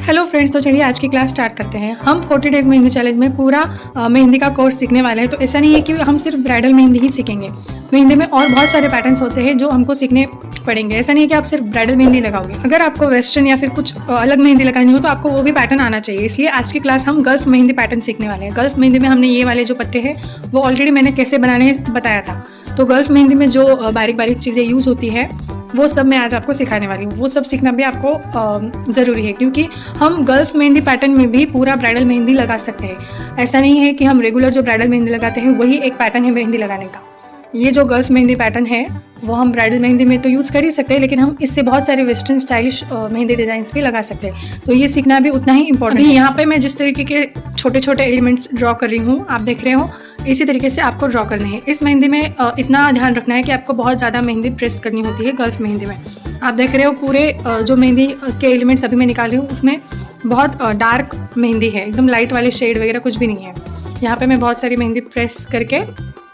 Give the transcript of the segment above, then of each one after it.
Hello friends, तो चलिए आज की क्लास स्टार्ट करते हैं। हम 40 डेज मेहंदी चैलेंज में पूरा मेहंदी का कोर्स सीखने वाले हैं। तो ऐसा नहीं है कि हम सिर्फ ब्राइडल मेहंदी ही सीखेंगे। मेहंदी में और बहुत सारे पैटर्न्स होते हैं जो हमको सीखने पड़ेंगे। ऐसा नहीं है कि आप सिर्फ ब्राइडल मेहंदी लगाओगे। अगर आपको वेस्टर्न या फिर कुछ अलग मेहंदी लगानी हो तो आपको वो भी पैटर्न आना चाहिए। इसलिए आज की क्लास हम गल्फ मेहंदी पैटर्न सीखने वाले हैं। गल्फ मेहंदी में हमने ये वाले जो पत्ते हैं वो ऑलरेडी मैंने कैसे बनाने हैं बताया था। तो गल्फ मेहंदी में जो बारीक बारीक चीज़ें यूज़ होती है वो सब मैं आज आपको सिखाने वाली हूँ। वो सब सीखना भी आपको ज़रूरी है, क्योंकि हम गल्फ मेहंदी पैटर्न में भी पूरा ब्राइडल मेहंदी लगा सकते हैं। ऐसा नहीं है कि हम रेगुलर जो ब्राइडल मेहंदी लगाते हैं वही एक पैटर्न है मेहंदी लगाने का। ये जो गल्फ मेहंदी पैटर्न है वो हम ब्राइडल मेहंदी में तो यूज़ कर ही सकते हैं, लेकिन हम इससे बहुत सारे वेस्टर्न स्टाइलिश मेहंदी डिज़ाइंस भी लगा सकते हैं। तो ये सीखना भी उतना ही इंपॉर्टेंट है। यहाँ पे मैं जिस तरीके के छोटे छोटे एलिमेंट्स ड्रॉ कर रही हूँ, आप देख रहे हो, इसी तरीके से आपको ड्रॉ करने हैं। इस मेहंदी में इतना ध्यान रखना है कि आपको बहुत ज़्यादा मेहंदी प्रेस करनी होती है गल्फ मेहंदी में। आप देख रहे हो पूरे जो मेहंदी के एलिमेंट्स अभी मैं निकाल रही हूँ उसमें बहुत डार्क मेहंदी है, एकदम लाइट वाले शेड वगैरह कुछ भी नहीं है। यहाँ पे मैं बहुत सारी मेहंदी प्रेस करके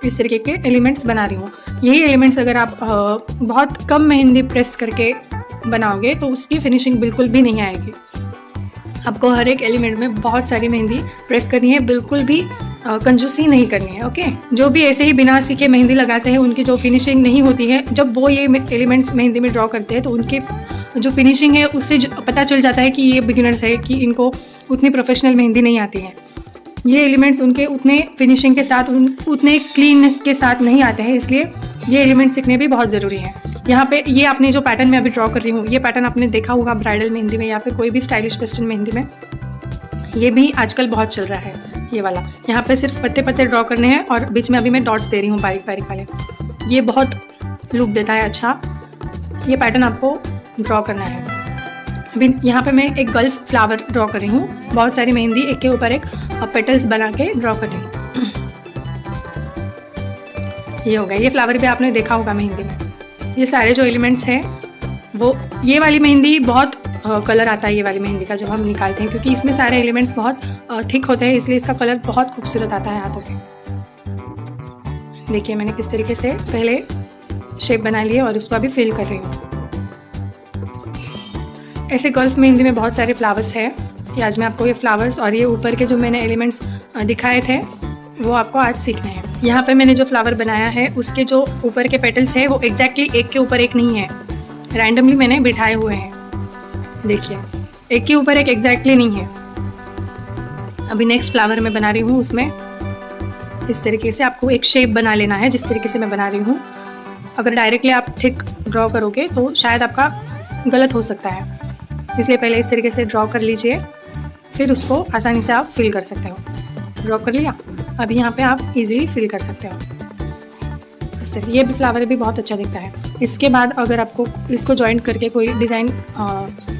इस तरीके के एलिमेंट्स बना रही हूँ। यही एलिमेंट्स अगर आप बहुत कम मेहंदी प्रेस करके बनाओगे तो उसकी फिनिशिंग बिल्कुल भी नहीं आएगी। आपको हर एक एलिमेंट में बहुत सारी मेहंदी प्रेस करनी है, बिल्कुल भी कंजूसी नहीं करनी है। ओके, जो भी ऐसे ही बिना सीखे मेहंदी लगाते हैं उनकी जो फिनिशिंग नहीं होती है, जब वो ये एलिमेंट्स मेहंदी में ड्रॉ करते हैं तो उनकी जो फिनिशिंग है उससे पता चल जाता है कि ये बिगिनर्स है, कि इनको उतनी प्रोफेशनल मेहंदी नहीं आती है। ये एलिमेंट्स उनके उतने फिनिशिंग के साथ उतने क्लीननेस के साथ नहीं आते हैं, इसलिए ये एलिमेंट्स सीखने भी बहुत ज़रूरी है। यहाँ पे ये आपने जो पैटर्न मैं अभी ड्रॉ कर रही हूँ, ये पैटर्न आपने देखा होगा ब्राइडल मेहंदी में या फिर कोई भी स्टाइलिश वेस्टर्न मेहंदी में। ये भी आजकल बहुत चल रहा है ये वाला। यहाँ पे सिर्फ पत्ते पत्ते ड्रॉ करने हैं और बीच में अभी मैं डॉट्स दे रही हूँ बारीक बारीक वाले। ये बहुत लुक देता है अच्छा। ये पैटर्न आपको ड्रॉ करना है। अभी यहाँ पे मैं एक गल्फ फ्लावर ड्रॉ कर रही हूँ। बहुत सारी मेहंदी एक के ऊपर एक पेटल्स बना के ड्रॉ कर रही हूँ। ये हो गया। ये फ्लावर भी आपने देखा होगा मेहंदी में। ये सारे जो एलिमेंट्स हैं वो, ये वाली मेहंदी बहुत कलर आता है ये वाली मेहंदी का जब हम निकालते हैं, क्योंकि इसमें सारे एलिमेंट्स बहुत थिक होते हैं, इसलिए इसका कलर बहुत खूबसूरत आता है हाथों पे। देखिए मैंने किस तरीके से पहले शेप बना लिए और उसको अभी फिल कर रही हूँ। ऐसे गल्फ मेहंदी में बहुत सारे फ्लावर्स हैं। आज मैं आपको ये फ्लावर्स और ये ऊपर के जो मैंने एलिमेंट्स दिखाए थे वो आपको आज सीखने हैं। यहाँ पे मैंने जो फ्लावर बनाया है उसके जो ऊपर के पेटल्स हैं वो एग्जैक्टली एक के ऊपर एक नहीं है, रैंडमली मैंने बिठाए हुए हैं। देखिए एक के ऊपर एक एग्जैक्टली नहीं है। अभी नेक्स्ट फ्लावर मैं बना रही हूँ, उसमें इस तरीके से आपको एक शेप बना लेना है जिस तरीके से मैं बना रही हूँ। अगर डायरेक्टली आप थिक ड्रॉ करोगे तो शायद आपका गलत हो सकता है, इसलिए पहले इस तरीके से ड्रॉ कर लीजिए, फिर उसको आसानी से आप फिल कर सकते हो। ड्रॉ कर लिया, अभी यहाँ पे आप इजीली फिल कर सकते हो। ये भी फ्लावर भी बहुत अच्छा दिखता है। इसके बाद अगर आपको इसको जॉइंट करके कोई डिज़ाइन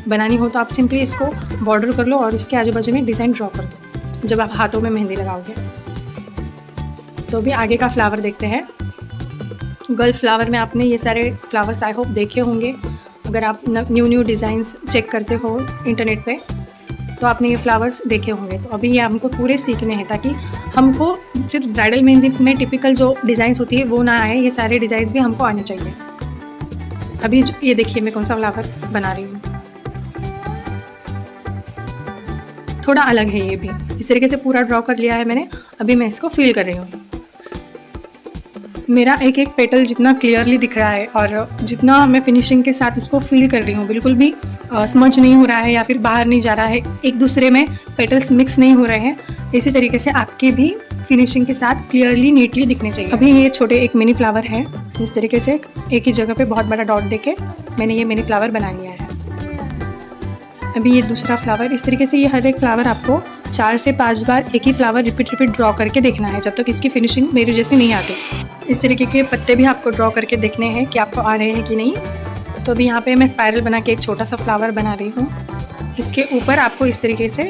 बनानी हो तो आप सिंपली इसको बॉर्डर कर लो और उसके आजू बाजू में डिज़ाइन ड्रॉ कर दो जब आप हाथों में मेहंदी लगाओगे। तो अभी आगे का फ्लावर देखते हैं। गल्फ फ्लावर में आपने ये सारे फ्लावर्स आई होप देखे होंगे। अगर आप न्यू डिज़ाइंस चेक करते हो इंटरनेट पे तो आपने ये फ्लावर्स देखे होंगे। तो अभी ये हमको पूरे सीखने हैं ताकि हमको सिर्फ ब्राइडल मेहंदी में टिपिकल जो डिज़ाइंस होती है वो ना आए, ये सारे डिज़ाइंस भी हमको आने चाहिए। अभी ये देखिए मैं कौन सा फ्लावर बना रही हूँ, थोड़ा अलग है ये भी। इस तरीके से पूरा ड्रॉ कर लिया है मैंने। अभी मैं इसको फिल कर रही हूँ। मेरा एक एक पेटल जितना क्लियरली दिख रहा है और जितना मैं फिनिशिंग के साथ उसको फील कर रही हूँ, बिल्कुल भी स्मच नहीं हो रहा है या फिर बाहर नहीं जा रहा है, एक दूसरे में पेटल्स मिक्स नहीं हो रहे हैं। इसी तरीके से आपके भी फिनिशिंग के साथ क्लियरली नीटली दिखने चाहिए। अभी ये छोटे एक मिनी फ्लावर है, इस तरीके से एक ही जगह पे बहुत बड़ा डॉट देके मैंने ये मिनी फ्लावर बना लिया है। अभी ये दूसरा फ्लावर, इस तरीके से ये हर एक फ्लावर आपको 4 से 5 बार एक ही फ्लावर रिपीट ड्रॉ करके देखना है जब तक इसकी फिनिशिंग मेरी जैसी नहीं आती। इस तरीके के पत्ते भी आपको ड्रॉ करके देखने हैं कि आपको आ रहे हैं कि नहीं। तो अभी यहाँ पे मैं स्पाइरल बना के एक छोटा सा फ्लावर बना रही हूँ। इसके ऊपर आपको इस तरीके से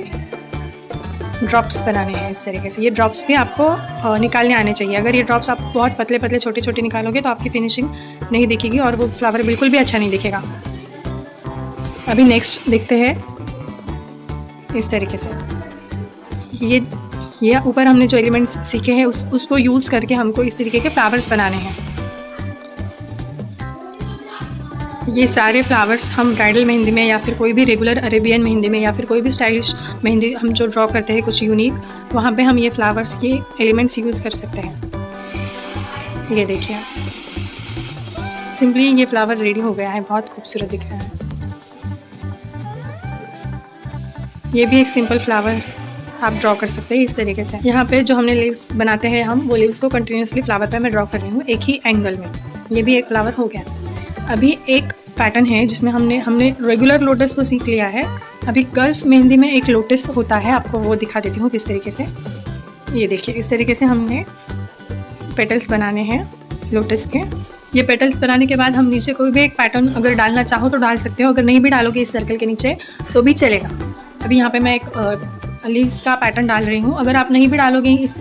ड्रॉप्स बनाने हैं। इस तरीके से ये ड्रॉप्स भी आपको निकालने आने चाहिए। अगर ये ड्रॉप्स आप बहुत पतले पतले छोटे छोटे निकालोगे तो आपकी फिनिशिंग नहीं दिखेगी और वो फ्लावर बिल्कुल भी अच्छा नहीं दिखेगा। अभी नेक्स्ट देखते हैं। इस तरीके से ये ऊपर हमने जो एलिमेंट्स सीखे हैं उसको यूज़ करके हमको इस तरीके के फ्लावर्स बनाने हैं। ये सारे फ्लावर्स हम ब्राइडल मेहंदी में या फिर कोई भी रेगुलर अरेबियन मेहंदी में या फिर कोई भी स्टाइलिश मेहंदी हम जो ड्रॉ करते हैं कुछ यूनिक, वहाँ पे हम ये फ्लावर्स के एलिमेंट्स यूज़ कर सकते हैं। ये देखिए, सिंपली ये फ्लावर रेडी हो गया है, बहुत खूबसूरत दिख रहा है। ये भी एक सिंपल फ्लावर आप ड्रॉ कर सकते हैं इस तरीके से। यहाँ पे जो हमने लीव्स बनाते हैं हम, वो लीव्स को कंटिन्यूसली फ्लावर पे मैं ड्रॉ कर रही हूँ एक ही एंगल में। ये भी एक फ्लावर हो गया। अभी एक पैटर्न है जिसमें हमने रेगुलर लोटस तो सीख लिया है। अभी गल्फ मेहंदी में एक लोटस होता है, आपको वो दिखा देती हूँ किस तरीके से। ये देखिए, इस तरीके से हमने पेटल्स बनाने हैं लोटस के। ये पेटल्स बनाने के बाद हम नीचे कोई भी एक पैटर्न अगर डालना चाहो तो डाल सकते हो, अगर नहीं भी डालोगे इस सर्कल के नीचे तो भी चलेगा। अभी यहाँ पे मैं एक लीव्स का पैटर्न डाल रही हूँ, अगर आप नहीं भी डालोगे इस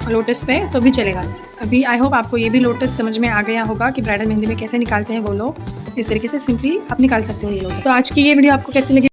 लोटस पे तो भी चलेगा। अभी आई होप आपको ये भी लोटस समझ में आ गया होगा कि ब्राइडल मेहंदी में कैसे निकालते हैं वो लोग। इस तरीके से सिंपली आप निकाल सकते हो ये लोग। तो आज की ये वीडियो आपको कैसी लगी?